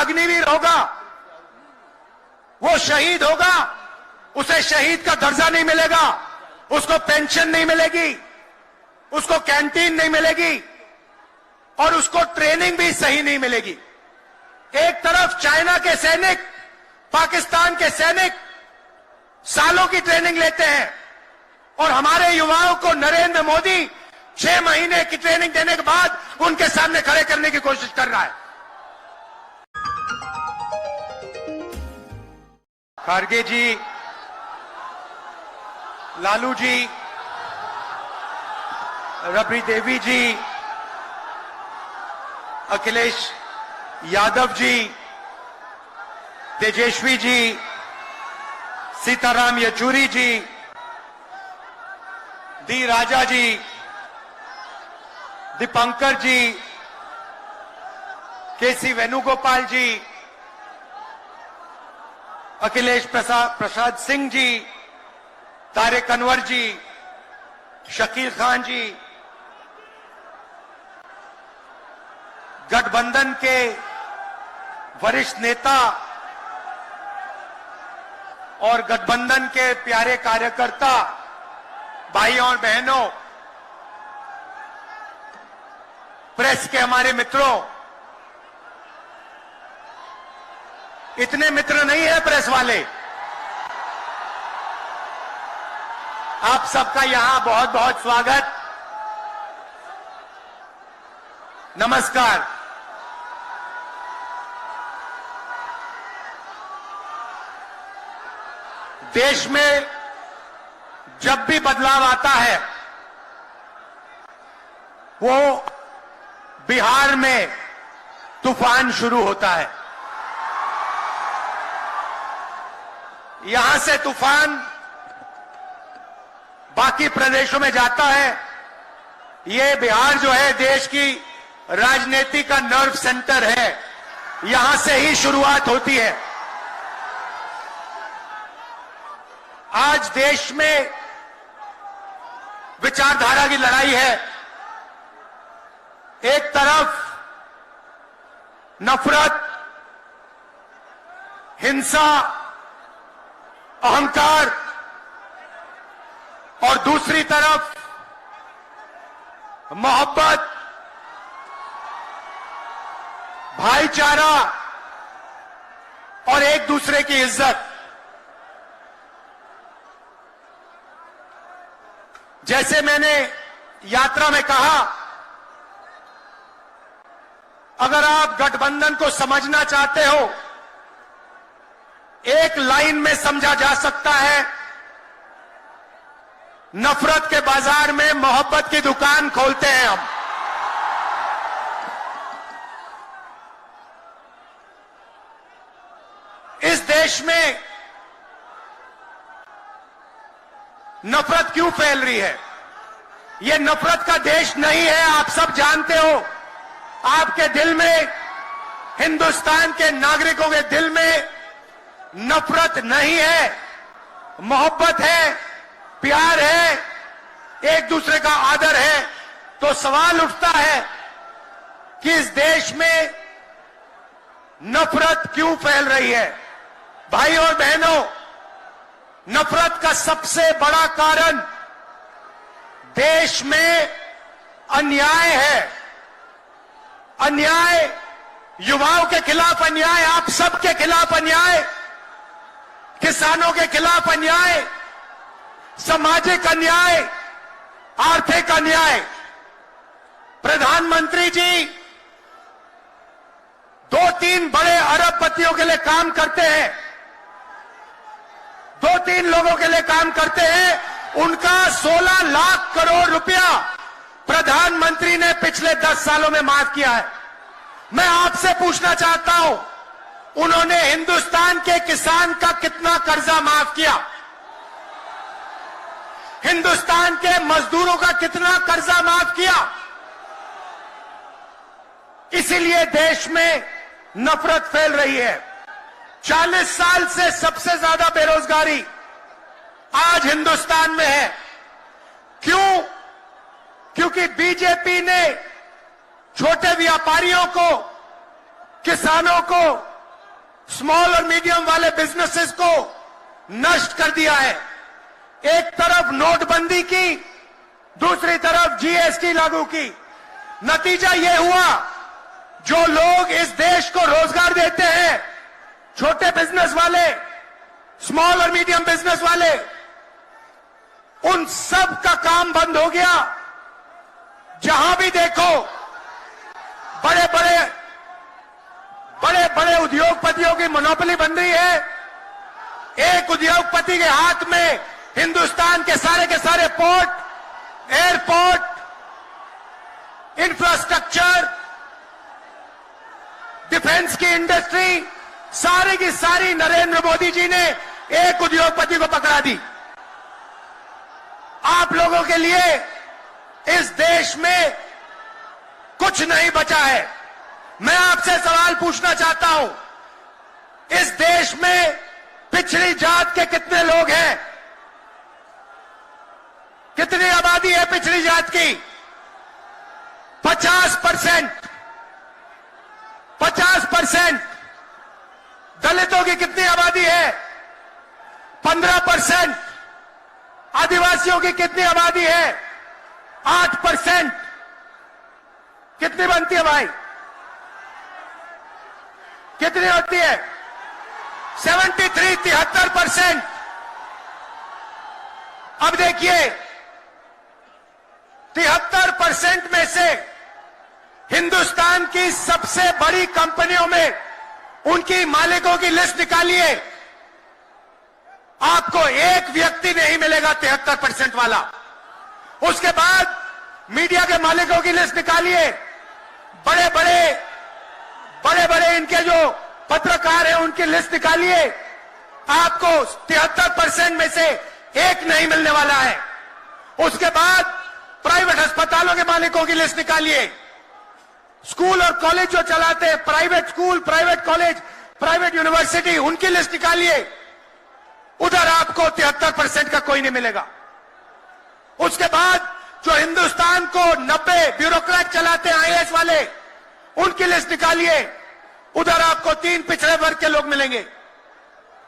अग्निवीर होगा, वो शहीद होगा, उसे शहीद का दर्जा नहीं मिलेगा, उसको पेंशन नहीं मिलेगी, उसको कैंटीन नहीं मिलेगी और उसको ट्रेनिंग भी सही नहीं मिलेगी। एक तरफ चाइना के सैनिक, पाकिस्तान के सैनिक सालों की ट्रेनिंग लेते हैं और हमारे युवाओं को नरेंद्र मोदी 6 महीने की ट्रेनिंग देने के बाद उनके सामने खड़े करने की कोशिश कर रहा है। खारगे जी, लालू जी, रबड़ी देवी जी, अखिलेश यादव जी, तेजस्वी जी, सीताराम येचुरी जी, डी राजा जी, दीपंकर जी, केसी वेणुगोपाल जी, अखिलेश प्रसाद सिंह जी, तारिक अनवर जी, शकील खान जी, गठबंधन के वरिष्ठ नेता और गठबंधन के प्यारे कार्यकर्ता, भाइयों और बहनों, प्रेस के हमारे मित्रों, इतने मित्र नहीं है प्रेस वाले। आप सबका यहां बहुत बहुत स्वागत, नमस्कार। देश में जब भी बदलाव आता है, वो बिहार में तूफान शुरू होता है। यहां से तूफान बाकी प्रदेशों में जाता है। ये बिहार जो है देश की राजनीति का नर्व सेंटर है, यहां से ही शुरुआत होती है। आज देश में विचारधारा की लड़ाई है। एक तरफ नफरत, हिंसा, अहंकार और दूसरी तरफ मोहब्बत, भाईचारा और एक दूसरे की इज्जत। जैसे मैंने यात्रा में कहा, अगर आप गठबंधन को समझना चाहते हो, एक लाइन में समझा जा सकता है, नफरत के बाजार में मोहब्बत की दुकान खोलते हैं हम। इस देश में नफरत क्यों फैल रही है? यह नफरत का देश नहीं है, आप सब जानते हो। आपके दिल में, हिंदुस्तान के नागरिकों के दिल में नफरत नहीं है, मोहब्बत है, प्यार है, एक दूसरे का आदर है। तो सवाल उठता है कि इस देश में नफरत क्यों फैल रही है? भाइयों और बहनों, नफरत का सबसे बड़ा कारण देश में अन्याय है। अन्याय, युवाओं के खिलाफ अन्याय, आप सबके खिलाफ अन्याय, किसानों के खिलाफ अन्याय, सामाजिक अन्याय, आर्थिक अन्याय। प्रधानमंत्री जी 2-3 बड़े अरबपतियों के लिए काम करते हैं, 2-3 लोगों के लिए काम करते हैं। उनका 16 लाख करोड़ रुपया प्रधानमंत्री ने पिछले 10 सालों में माफ किया है। मैं आपसे पूछना चाहता हूं, उन्होंने हिंदुस्तान के किसान का कितना कर्जा माफ किया? हिंदुस्तान के मजदूरों का कितना कर्जा माफ किया? इसीलिए देश में नफरत फैल रही है। 40 साल से सबसे ज्यादा बेरोजगारी आज हिंदुस्तान में है। क्यों? क्योंकि बीजेपी ने छोटे व्यापारियों को, किसानों को, स्मॉल और मीडियम वाले बिजनेसेस को नष्ट कर दिया है। एक तरफ नोटबंदी की, दूसरी तरफ जीएसटी लागू की। नतीजा यह हुआ, जो लोग इस देश को रोजगार देते हैं, छोटे बिजनेस वाले, स्मॉल और मीडियम बिजनेस वाले, उन सब का काम बंद हो गया। जहां भी देखो बड़े बड़े उद्योगपतियों की मोनोपोली बन रही है। एक उद्योगपति के हाथ में हिंदुस्तान के सारे पोर्ट, एयरपोर्ट, इंफ्रास्ट्रक्चर, डिफेंस की इंडस्ट्री, सारी की सारी नरेंद्र मोदी जी ने एक उद्योगपति को पकड़ा दी। आप लोगों के लिए इस देश में कुछ नहीं बचा है। मैं आपसे सवाल पूछना चाहता हूं, इस देश में पिछड़ी जात के कितने लोग हैं? कितनी आबादी है पिछड़ी जात की? 50%। 50%। दलितों की कितनी आबादी है? 15%। आदिवासियों की कितनी आबादी है? 8%। कितनी बनती है भाई? कितनी होती है? 73% अब देखिए, 73% में से हिंदुस्तान की सबसे बड़ी कंपनियों में उनकी मालिकों की लिस्ट निकालिए, आपको एक व्यक्ति नहीं मिलेगा 73% वाला। उसके बाद मीडिया के मालिकों की लिस्ट निकालिए, बड़े बड़े इनके जो पत्रकार हैं उनकी लिस्ट निकालिए, आपको 73% में से एक नहीं मिलने वाला है। उसके बाद प्राइवेट अस्पतालों के मालिकों की लिस्ट निकालिए, स्कूल और कॉलेज जो चलाते हैं, private school, private college, private university, उनकी लिस्ट निकालिए, उधर आपको 73% का कोई नहीं मिलेगा। उसके बाद जो हिंदुस्तान को 90 ब्यूरोक्रेट चलाते हैं, आईएएस वाले, उनकी लिस्ट निकालिए, उधर आपको 3 पिछड़े वर्ग के लोग मिलेंगे,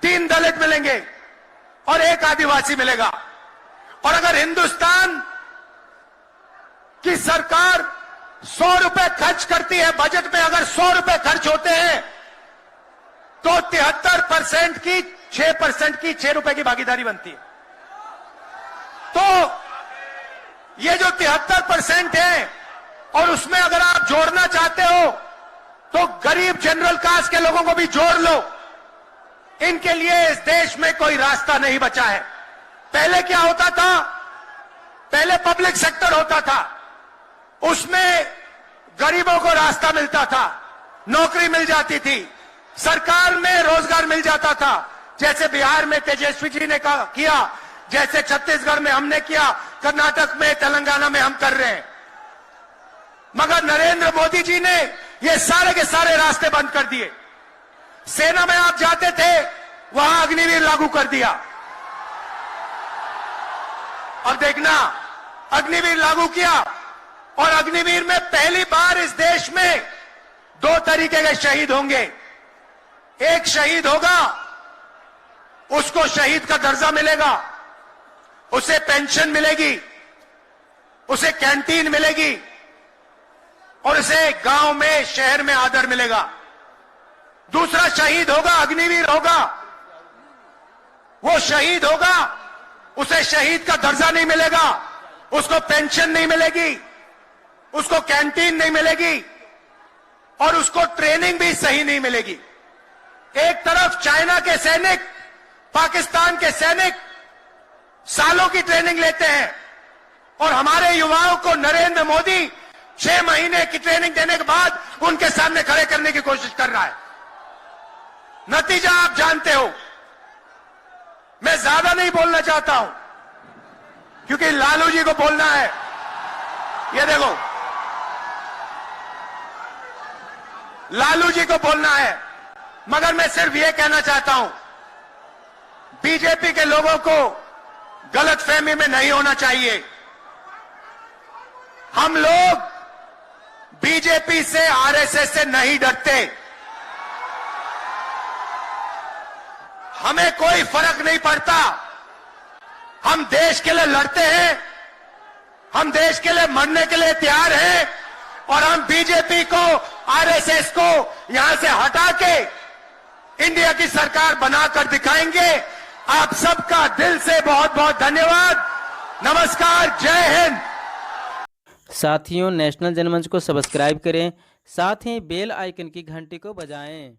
3 दलित मिलेंगे और 1 आदिवासी मिलेगा। और अगर हिंदुस्तान की सरकार 100 रुपए खर्च करती है, बजट में अगर 100 रुपए खर्च होते हैं, तो 73% की 6% की 6 रुपए की भागीदारी बनती है। तो ये जो 73% है, और उसमें अगर आप जोड़ना चाहते हो तो गरीब जनरल कास्ट के लोगों को भी जोड़ लो। इनके लिए इस देश में कोई रास्ता नहीं बचा है। पहले क्या होता था? पहले पब्लिक सेक्टर होता था, उसमें गरीबों को रास्ता मिलता था, नौकरी मिल जाती थी, सरकार में रोजगार मिल जाता था, जैसे बिहार में तेजस्वी जी ने किया, जैसे छत्तीसगढ़ में हमने किया, कर्नाटक में, तेलंगाना में हम कर रहे हैं। मगर नरेंद्र मोदी जी ने ये सारे के सारे रास्ते बंद कर दिए। सेना में आप जाते थे, वहां अग्निवीर लागू कर दिया। अब देखना, अग्निवीर लागू किया, और अग्निवीर में पहली बार इस देश में 2 तरीके के शहीद होंगे। एक शहीद होगा, उसको शहीद का दर्जा मिलेगा, उसे पेंशन मिलेगी, उसे कैंटीन मिलेगी, और उसे गांव में, शहर में आदर मिलेगा। दूसरा शहीद होगा, अग्निवीर होगा, वो शहीद होगा, उसे शहीद का दर्जा नहीं मिलेगा, उसको पेंशन नहीं मिलेगी, उसको कैंटीन नहीं मिलेगी, और उसको ट्रेनिंग भी सही नहीं मिलेगी। एक तरफ चाइना के सैनिक, पाकिस्तान के सैनिक सालों की ट्रेनिंग लेते हैं, और हमारे युवाओं को नरेंद्र मोदी 6 महीने की ट्रेनिंग देने के बाद उनके सामने खड़े करने की कोशिश कर रहा है। नतीजा आप जानते हो। मैं ज्यादा नहीं बोलना चाहता हूं, क्योंकि लालू जी को बोलना है। ये देखो, लालू जी को बोलना है, मगर मैं सिर्फ ये कहना चाहता हूं, बीजेपी के लोगों को गलतफहमी में नहीं होना चाहिए। हम लोग बीजेपी से, आरएसएस से नहीं डरते। हमें कोई फर्क नहीं पड़ता। हम देश के लिए लड़ते हैं, हम देश के लिए मरने के लिए तैयार हैं और हम बीजेपी को, आरएसएस को यहां से हटा के इंडिया की सरकार बनाकर दिखाएंगे। आप सबका दिल से बहुत बहुत धन्यवाद। नमस्कार, जय हिंद। साथियों, नेशनल जनमंच को सब्सक्राइब करें, साथ ही बेल आइकन की घंटी को बजाएं।